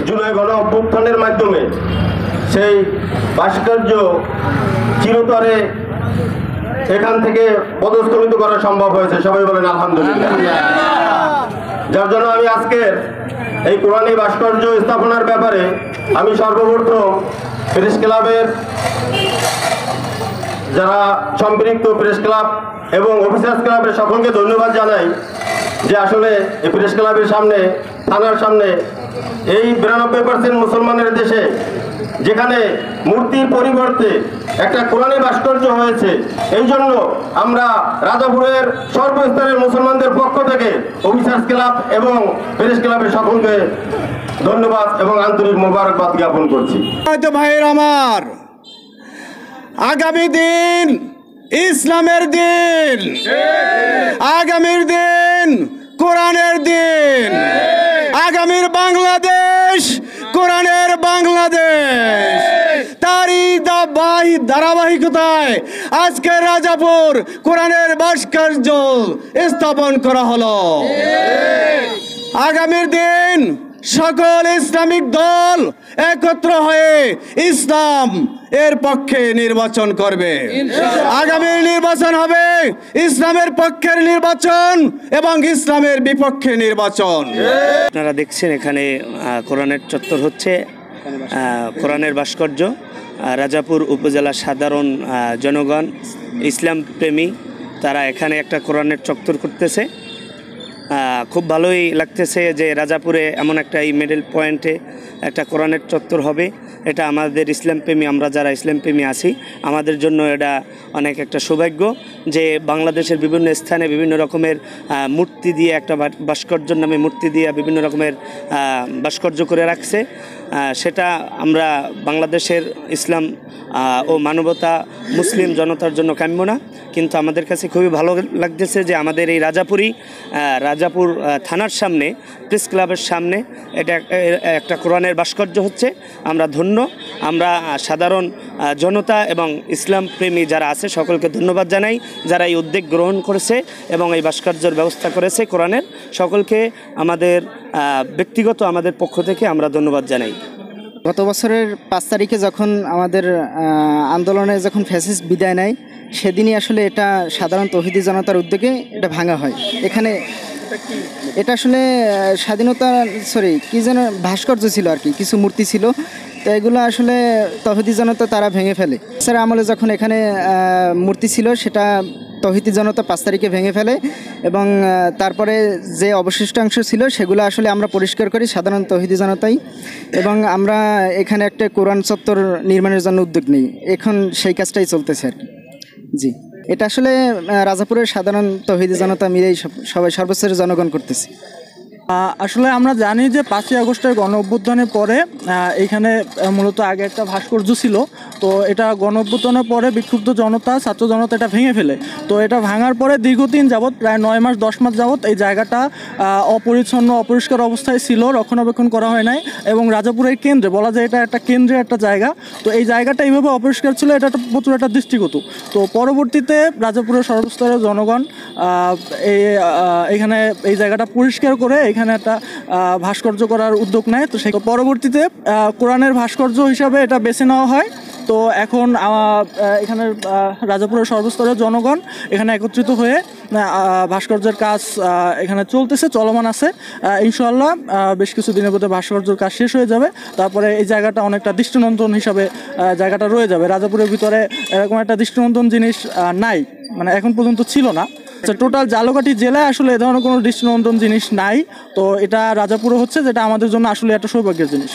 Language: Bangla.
জুলাই গণ অভ্যুত্থানের মাধ্যমে সেই ভাস্কর্য চিরতরে এখান থেকে পদস্থলিত করা সম্ভব হয়েছে। সবাই বলেন আলহামদুলিল্লাহ। যার জন্য আমি আজকের এই কোরআনী ভাস্কর্য স্থাপনার ব্যাপারে আমি সর্বপ্রথম প্রেস ক্লাবের যারা সম্পৃক্ত প্রেস ক্লাব এবং অফিসার্স ক্লাবের সকলকে ধন্যবাদ জানাই যে আসলে এই প্রেস ক্লাবের সামনে, থানার সামনে এই 92% মুসলমানের দেশে যেখানে মূর্তির পরিবর্তে একটা কোরআনী ভাস্কর্য হয়েছে, এই জন্য আমরা রাজাপুরের সর্বস্তরের মুসলমানদের পক্ষ থেকে অফিসার্স ক্লাব এবং প্রেস ক্লাবের সকলকে ধন্যবাদ এবং আন্তরিক মোবারকবাদ জ্ঞাপন করছি। ভাইয়ের আমার, আগামী দিন ইসলামের দিন, আগামীর দিন কোরআনের দিন, আগামীর বাংলাদেশ কোরআনের বাংলাদেশ। তারই ধারাবাহিকতায় আজকে রাজাপুর কোরআনের ভাস্কর্য স্থাপন করা হলো। আগামীর দিন সকল ইসলামিক দল একত্র হয়ে ইসলাম এর পক্ষে নির্বাচন করবে। আগামী নির্বাচন হবে ইসলামের পক্ষের নির্বাচন এবং ইসলামের বিপক্ষে নির্বাচন। আপনারা দেখছেন এখানে কোরআনের চত্বর হচ্ছে, কোরআনের ভাস্কর্য। রাজাপুর উপজেলা সাধারণ জনগণ, ইসলাম প্রেমী, তারা এখানে একটা কোরআনের চত্বর করতেছে। খুব ভালোই লাগতেছে যে রাজাপুরে এমন একটা এই মিডল পয়েন্টে একটা কোরআনের চত্বর হবে। এটা আমাদের ইসলাম প্রেমী, আমরা যারা ইসলাম প্রেমী আছি, আমাদের জন্য এটা অনেক একটা সৌভাগ্য যে বাংলাদেশের বিভিন্ন স্থানে বিভিন্ন রকমের মূর্তি দিয়ে, একটা ভাস্কর্যের নামে মূর্তি দিয়ে বিভিন্ন রকমের ভাস্কর্য করে রাখছে। সেটা আমরা বাংলাদেশের ইসলাম ও মানবতা মুসলিম জনতার জন্য কাম্য না, কিন্তু আমাদের কাছে খুবই ভালো লাগতেছে যে আমাদের এই রাজাপুর থানার সামনে, প্রেস ক্লাবের সামনে এটা একটা কোরআনের ভাস্কর্য হচ্ছে। আমরা ধন্য, আমরা সাধারণ জনতা এবং ইসলাম প্রেমী যারা আছে সকলকে ধন্যবাদ জানাই, যারা এই উদ্যোগ গ্রহণ করেছে এবং এই ভাস্কর্যের ব্যবস্থা করেছে কোরআনের। সকলকে আমাদের ব্যক্তিগত আমাদের পক্ষ থেকে আমরা ধন্যবাদ জানাই। গত বছরের 5 তারিখে যখন আমাদের আন্দোলনে যখন ফ্যাসিস্ট বিদায় নেয়, সেদিনই আসলে এটা সাধারণ তৌহিদি জনতার উদ্যোগে এটা ভাঙা হয়। এখানে এটা আসলে কি যেন ভাস্কর্য ছিল আর কি, কিছু মূর্তি ছিল, তো এগুলো আসলে তৌহিদি জনতা তারা ভেঙে ফেলে। স্যার আমলে যখন এখানে মূর্তি ছিল সেটা তৌহিদি জনতা 5 তারিখে ভেঙে ফেলে এবং তারপরে যে অবশিষ্টাংশ ছিল সেগুলো আসলে আমরা পরিষ্কার করি সাধারণ তৌহিদি জনতাই, এবং আমরা এখানে একটা কোরআন চত্বর নির্মাণের জন্য উদ্যোগ নিই। এখন সেই কাজটাই চলতেছে আর কি। জি, এটা আসলে রাজাপুরের সাধারণ তৌহিদি জনতা মিলেই সবাই সর্বস্তরের জনগণ করতেছে। আসলে আমরা জানি যে 5ই আগস্টের গণ অভ্যুত্থানের পরে এখানে মূলত আগে একটা ভাস্কর্য ছিল, তো এটা গণ অভ্যুত্থানের পরে বিক্ষুব্ধ জনতা, ছাত্র জনতা এটা ভেঙে ফেলে। তো এটা ভাঙার পরে দীর্ঘদিন যাবৎ, প্রায় 9 মাস 10 মাস যাবৎ এই জায়গাটা অপরিচ্ছন্ন অপরিষ্কার অবস্থায় ছিল, রক্ষণাবেক্ষণ করা হয় নাই। এবং রাজাপুরের কেন্দ্রে বলা যায় এটা একটা কেন্দ্রের একটা জায়গা, তো এই জায়গাটা এইভাবে অপরিষ্কার ছিল, এটা প্রচুর একটা দৃষ্টিগত। তো পরবর্তীতে রাজাপুরের সর্বস্তরের জনগণ এখানে এই জায়গাটা পরিষ্কার করে এখানে একটা ভাস্কর্য করার উদ্যোগ নেয়। তো সেই পরবর্তীতে কোরআনের ভাস্কর্য হিসাবে এটা বেছে নেওয়া হয়। তো এখন এখানে রাজাপুরের সর্বস্তরের জনগণ এখানে একত্রিত হয়ে ভাস্কর্যের কাজ এখানে চলতেছে, চলমান আছে। ইনশাআল্লাহ বেশ কিছু দিনের মধ্যে ভাস্কর্যের কাজ শেষ হয়ে যাবে, তারপরে এই জায়গাটা অনেকটা দৃষ্টিনন্দন হিসাবে জায়গাটা রয়ে যাবে। রাজাপুরের ভিতরে এরকম একটা দৃষ্টিনন্দন জিনিস নাই, মানে এখন পর্যন্ত ছিল না। টোটাল ঝালকাঠি জেলায় আসলে এ ধরনের কোনো দৃষ্টিনন্দন জিনিস নাই, তো এটা রাজাপুরে হচ্ছে, যেটা আমাদের জন্য আসলে একটা সৌভাগ্যের জিনিস।